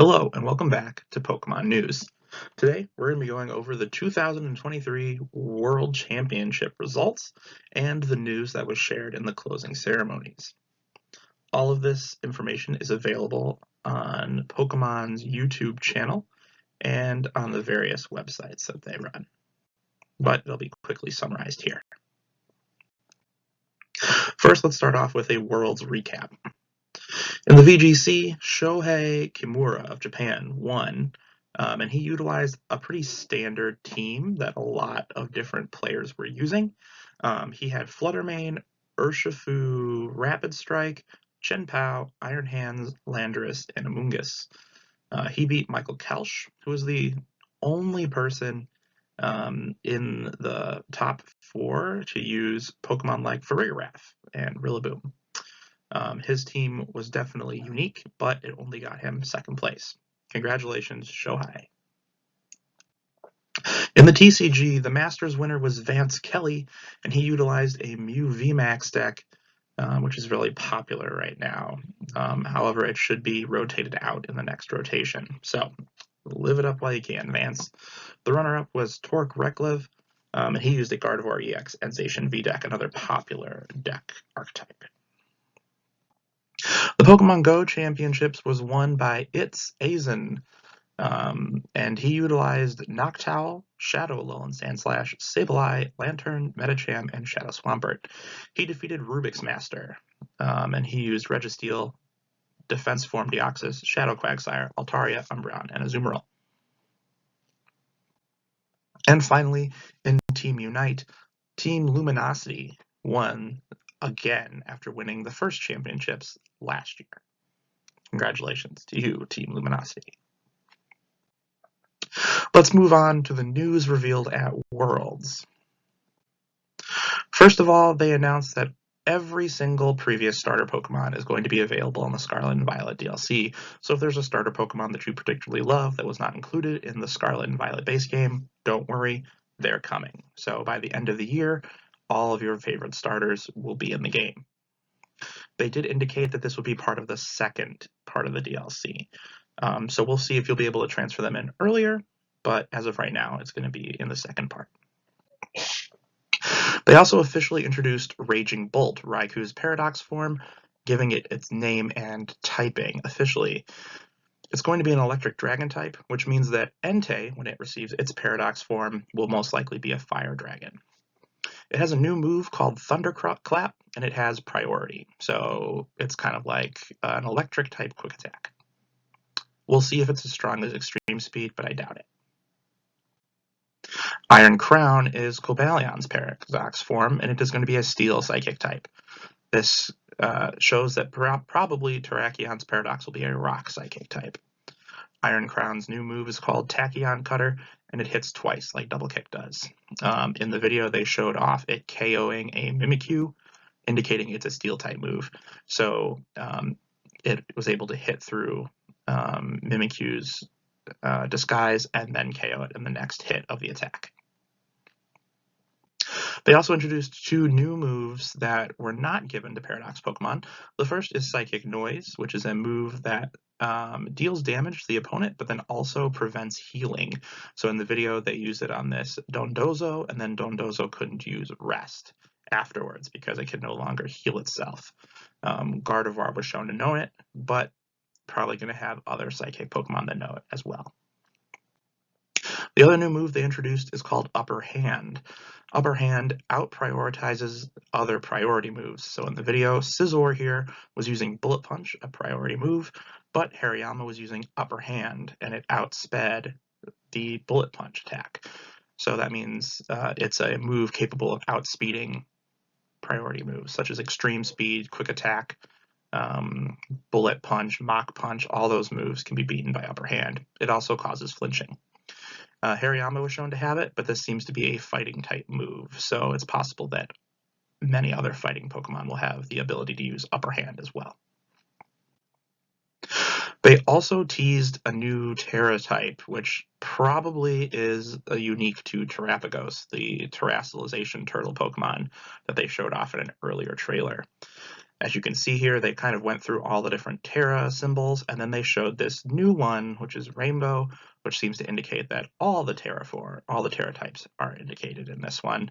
Hello and welcome back to Pokemon News. Today we're going to be going over the 2023 World Championship results and the news that was shared in the closing ceremonies. All of this information is available on Pokemon's YouTube channel and on the various websites that they run, but it'll be quickly summarized here. First, let's start off with a Worlds recap. In the VGC, Shohei Kimura of Japan won, and he utilized a pretty standard team that a lot of different players were using. He had Fluttermane, Urshifu, Rapid Strike, Chien-Pao, Iron Hands, Landorus, and Amoonguss. He beat Michael Kelch, who was the only person in the top 4 to use Pokemon like Farigiraf and Rillaboom. His team was definitely unique, but it only got him second place. Congratulations, Shohei. In the TCG, the Masters winner was Vance Kelly, and he utilized a Mew VMAX deck, which is really popular right now. However, it should be rotated out in the next rotation. So live it up while you can, Vance. The runner-up was Torque Reklev, and he used a Gardevoir EX and Zacian V-Deck, another popular deck archetype. The Pokemon Go Championships was won by It's Aizen, and he utilized Noctowl, Shadow Alolan Sandslash, Sableye, Lantern, Medicham, and Shadow Swampert. He defeated Rubik's Master, and he used Registeel, Defense Form Deoxys, Shadow Quagsire, Altaria, Umbreon, and Azumarill. And finally, in Team Unite, Team Luminosity won again after winning the first championships last year. Congratulations to you, Team Luminosity. Let's move on to the news revealed at Worlds. First of all, they announced that every single previous starter Pokemon is going to be available in the Scarlet and Violet DLC. So if there's a starter Pokemon that you particularly love that was not included in the Scarlet and Violet base game, don't worry, they're coming. So by the end of the year, all of your favorite starters will be in the game. They did indicate that this will be part of the second part of the DLC. So we'll see if you'll be able to transfer them in earlier, but as of right now, it's going to be in the second part. They also officially introduced Raging Bolt, Raikou's Paradox form, giving it its name and typing officially. It's going to be an electric dragon type, which means that Entei, when it receives its Paradox form, will most likely be a fire dragon. It has a new move called Thunderclap, and it has priority, so it's kind of like an electric type quick attack. We'll see if it's as strong as Extreme Speed, but I doubt it. Iron Crown is Cobalion's Paradox form, and it is going to be a Steel Psychic type. This shows that probably Terracion's Paradox will be a Rock Psychic type. Iron Crown's new move is called Tachyon Cutter, and it hits twice, like Double Kick does. In the video, they showed off it KOing a Mimikyu, indicating it's a Steel-type move. So it was able to hit through Mimikyu's disguise and then KO it in the next hit of the attack. They also introduced 2 new moves that were not given to Paradox Pokemon. The first is Psychic Noise, which is a move that deals damage to the opponent, but then also prevents healing. So in the video, they used it on this Dondozo, and then Dondozo couldn't use Rest afterwards because it could no longer heal itself. Gardevoir was shown to know it, but probably going to have other Psychic Pokemon that know it as well. The other new move they introduced is called Upper Hand. Upper Hand out-prioritizes other priority moves. So in the video, Scizor here was using Bullet Punch, a priority move, but Hariyama was using Upper Hand, and it outsped the Bullet Punch attack. So that means it's a move capable of outspeeding priority moves, such as Extreme Speed, Quick Attack, Bullet Punch, Mach Punch. All those moves can be beaten by Upper Hand. It also causes flinching. Hariyama was shown to have it, but this seems to be a fighting type move, so it's possible that many other fighting Pokemon will have the ability to use Upper Hand as well. They also teased a new Terra type, which probably is unique to Terrapagos, the terrestrialization turtle Pokemon that they showed off in an earlier trailer. As you can see here, they kind of went through all the different Terra symbols, and then they showed this new one, which is rainbow, which seems to indicate that all the Terra types are indicated in this one.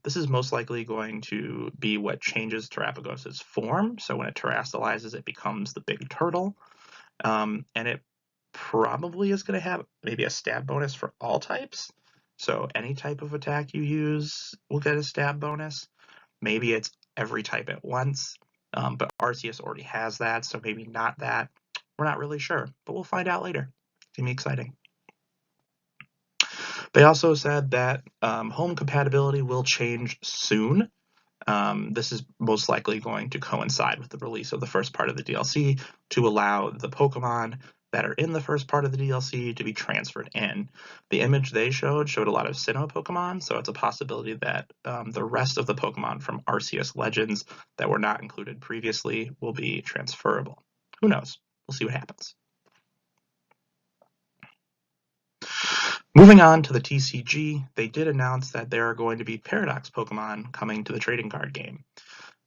This is most likely going to be what changes Terrapagos's form. So when it terastallizes, it becomes the big turtle. And it probably is going to have maybe a stab bonus for all types. So any type of attack you use will get a stab bonus. Maybe it's every type at once, but Arceus already has that, so maybe not that. We're not really sure, but we'll find out later. It's going to be exciting. They also said that home compatibility will change soon. This is most likely going to coincide with the release of the first part of the DLC to allow the Pokemon that are in the first part of the DLC to be transferred in. The image they showed a lot of Sinnoh Pokemon, so it's a possibility that the rest of the Pokemon from Arceus Legends that were not included previously will be transferable. Who knows? We'll see what happens. Moving on to the TCG, they did announce that there are going to be Paradox Pokemon coming to the trading card game.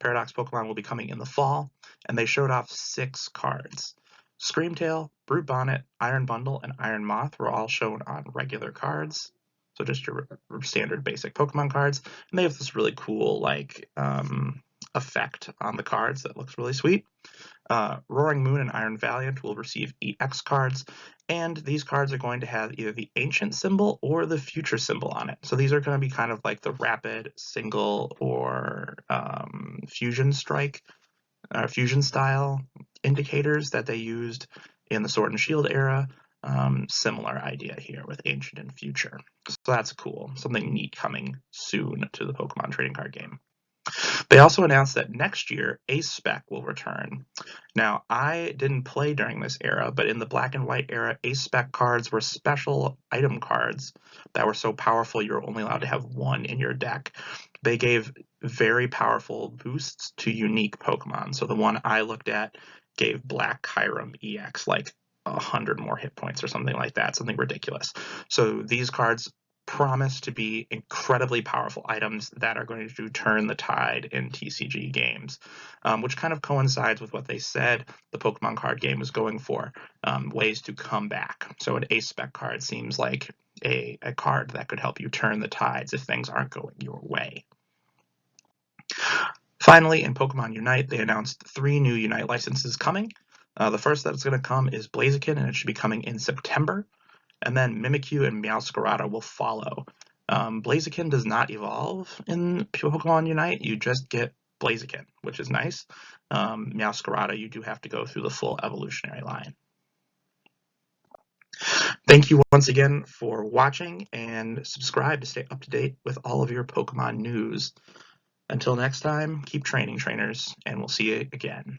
Paradox Pokemon will be coming in the fall, and they showed off 6 cards. Screamtail, Brute Bonnet, Iron Bundle, and Iron Moth were all shown on regular cards, so just your standard basic Pokemon cards, and they have this really cool effect on the cards that looks really sweet. Roaring Moon and Iron Valiant will receive EX cards, and these cards are going to have either the ancient symbol or the future symbol on it. So these are going to be kind of like the rapid, single, or fusion strike, fusion style indicators that they used in the Sword and Shield era. Similar idea here with ancient and future. So that's cool. Something neat coming soon to the Pokemon trading card game. They also announced that next year, Ace Spec will return. Now, I didn't play during this era, but in the Black and White era, Ace Spec cards were special item cards that were so powerful you were only allowed to have one in your deck. They gave very powerful boosts to unique Pokemon. So the one I looked at gave Black Kyurem EX like 100 more hit points or something like that, something ridiculous. So these cards promise to be incredibly powerful items that are going to turn the tide in TCG games, which kind of coincides with what they said the Pokemon card game was going for, ways to come back. So an Ace Spec card seems like a card that could help you turn the tides if things aren't going your way. Finally, in Pokemon Unite, they announced 3 new Unite licenses coming. The first that's going to come is Blaziken, and it should be coming in September. And then Mimikyu and Meowscarada will follow. Blaziken does not evolve in Pokemon Unite. You just get Blaziken, which is nice. Meowscarada, you do have to go through the full evolutionary line. Thank you once again for watching, and subscribe to stay up to date with all of your Pokemon news. Until next time, keep training, trainers, and we'll see you again.